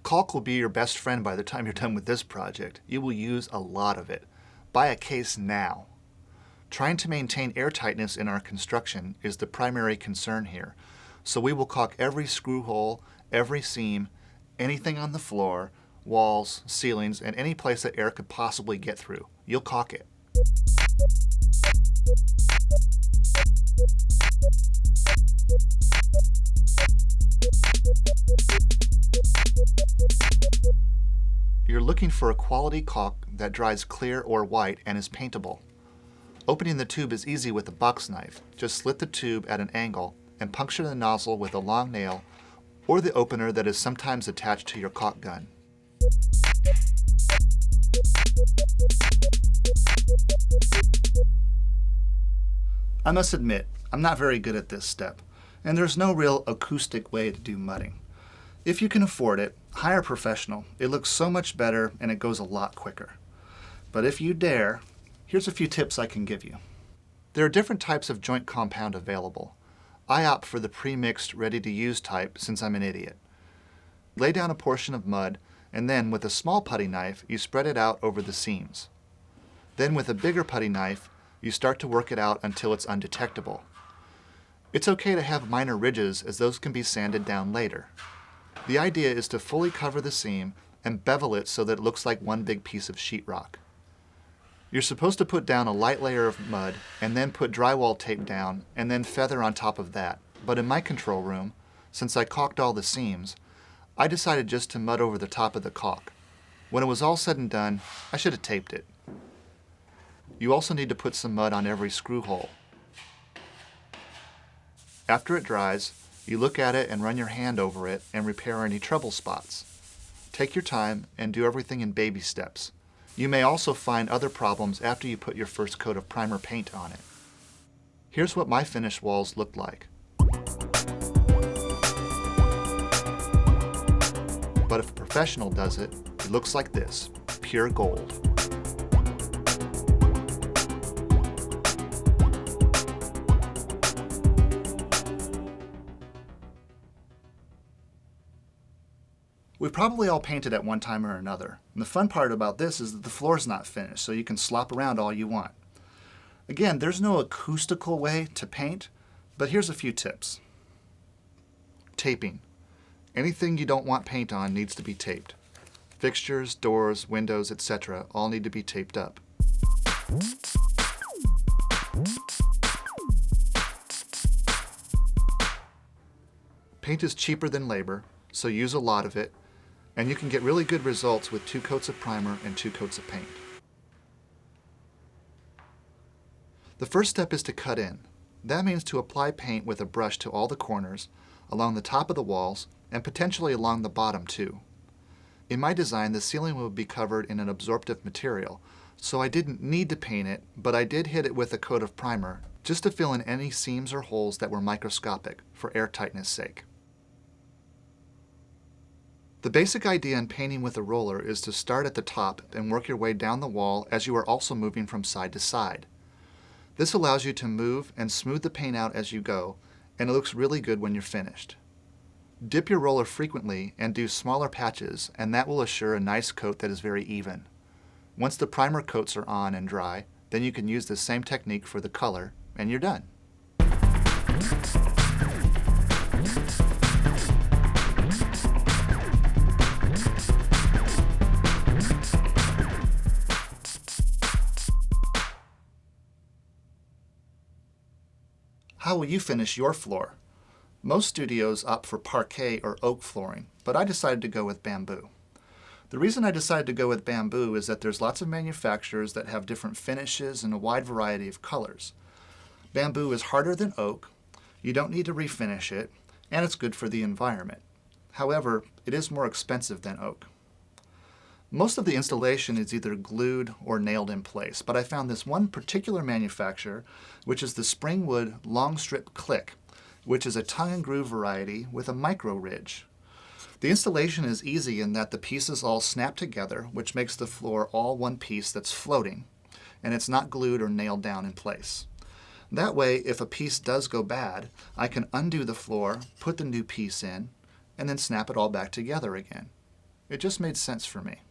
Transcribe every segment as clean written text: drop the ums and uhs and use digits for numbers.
Caulk will be your best friend by the time you're done with this project. You will use a lot of it. Buy a case now. Trying to maintain airtightness in our construction is the primary concern here, so we will caulk every screw hole, every seam, anything on the floor, walls, ceilings, and any place that air could possibly get through. You'll caulk it. You're looking for a quality caulk that dries clear or white and is paintable. Opening the tube is easy with a box knife. Just slit the tube at an angle and puncture the nozzle with a long nail or the opener that is sometimes attached to your caulk gun. I must admit, I'm not very good at this step, and there's no real acoustic way to do mudding. If you can afford it, hire a professional. It looks so much better and it goes a lot quicker. But if you dare, here's a few tips I can give you. There are different types of joint compound available. I opt for the pre-mixed, ready-to-use type since I'm an idiot. Lay down a portion of mud, and then with a small putty knife, you spread it out over the seams. Then with a bigger putty knife, you start to work it out until it's undetectable. It's okay to have minor ridges, as those can be sanded down later. The idea is to fully cover the seam and bevel it so that it looks like one big piece of sheetrock. You're supposed to put down a light layer of mud and then put drywall tape down and then feather on top of that. But in my control room, since I caulked all the seams, I decided just to mud over the top of the caulk. When it was all said and done, I should have taped it. You also need to put some mud on every screw hole. After it dries, you look at it and run your hand over it and repair any trouble spots. Take your time and do everything in baby steps. You may also find other problems after you put your first coat of primer paint on it. Here's what my finished walls look like. But if a professional does it, it looks like this, pure gold. We've probably all painted at one time or another, and the fun part about this is that the floor's not finished, so you can slop around all you want. Again, there's no acoustical way to paint, but here's a few tips. Taping. Anything you don't want paint on needs to be taped. Fixtures, doors, windows, etc. all need to be taped up. Paint is cheaper than labor, so use a lot of it, and you can get really good results with 2 coats of primer and 2 coats of paint. The first step is to cut in. That means to apply paint with a brush to all the corners, along the top of the walls, and potentially along the bottom too. In my design, the ceiling will be covered in an absorptive material, so I didn't need to paint it, but I did hit it with a coat of primer, just to fill in any seams or holes that were microscopic, for airtightness' sake. The basic idea in painting with a roller is to start at the top and work your way down the wall as you are also moving from side to side. This allows you to move and smooth the paint out as you go, and it looks really good when you're finished. Dip your roller frequently and do smaller patches, and that will assure a nice coat that is very even. Once the primer coats are on and dry, then you can use the same technique for the color, and you're done. How will you finish your floor? Most studios opt for parquet or oak flooring, but I decided to go with bamboo. The reason I decided to go with bamboo is that there's lots of manufacturers that have different finishes and a wide variety of colors. Bamboo is harder than oak, you don't need to refinish it, and it's good for the environment. However, it is more expensive than oak. Most of the installation is either glued or nailed in place, but I found this one particular manufacturer, which is the Springwood Long Strip Click, which is a tongue and groove variety with a micro ridge. The installation is easy in that the pieces all snap together, which makes the floor all one piece that's floating, and it's not glued or nailed down in place. That way, if a piece does go bad, I can undo the floor, put the new piece in, and then snap it all back together again. It just made sense for me.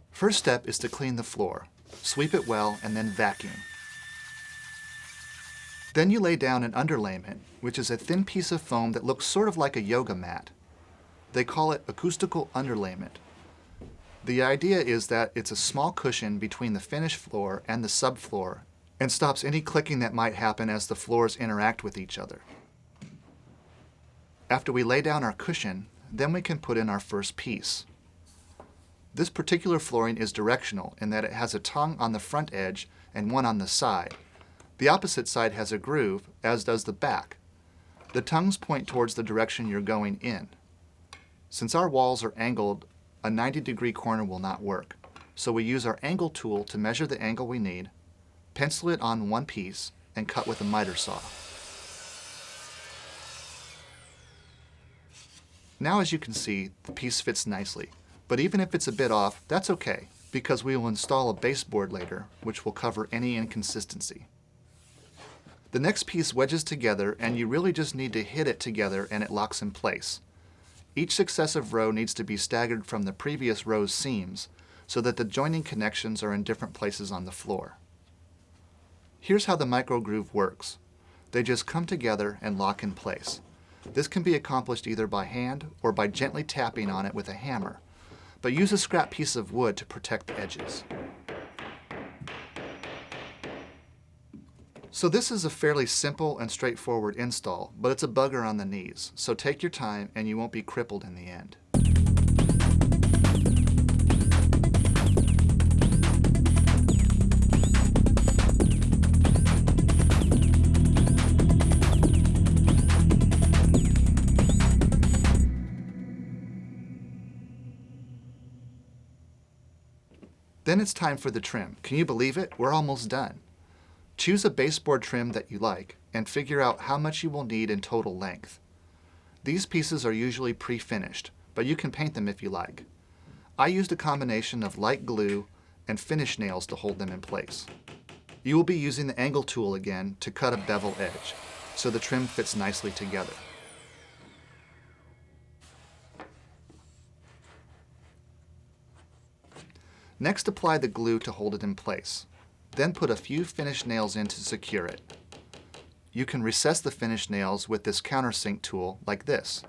First step is to clean the floor. Sweep it well and then vacuum. Then you lay down an underlayment, which is a thin piece of foam that looks sort of like a yoga mat. They call it acoustical underlayment. The idea is that it's a small cushion between the finished floor and the subfloor and stops any clicking that might happen as the floors interact with each other. After we lay down our cushion, then we can put in our first piece. This particular flooring is directional in that it has a tongue on the front edge and one on the side. The opposite side has a groove, as does the back. The tongues point towards the direction you're going in. Since our walls are angled, a 90-degree corner will not work, so we use our angle tool to measure the angle we need, pencil it on one piece, and cut with a miter saw. Now, as you can see, the piece fits nicely, but even if it's a bit off, that's okay, because we will install a baseboard later, which will cover any inconsistency. The next piece wedges together, and you really just need to hit it together and it locks in place. Each successive row needs to be staggered from the previous row's seams so that the joining connections are in different places on the floor. Here's how the microgroove works. They just come together and lock in place. This can be accomplished either by hand or by gently tapping on it with a hammer, but use a scrap piece of wood to protect the edges. So this is a fairly simple and straightforward install, but it's a bugger on the knees, so take your time and you won't be crippled in the end. Then it's time for the trim. Can you believe it? We're almost done. Choose a baseboard trim that you like and figure out how much you will need in total length. These pieces are usually pre-finished, but you can paint them if you like. I used a combination of light glue and finish nails to hold them in place. You will be using the angle tool again to cut a bevel edge, so the trim fits nicely together. Next, apply the glue to hold it in place. Then put a few finish nails in to secure it. You can recess the finish nails with this countersink tool like this.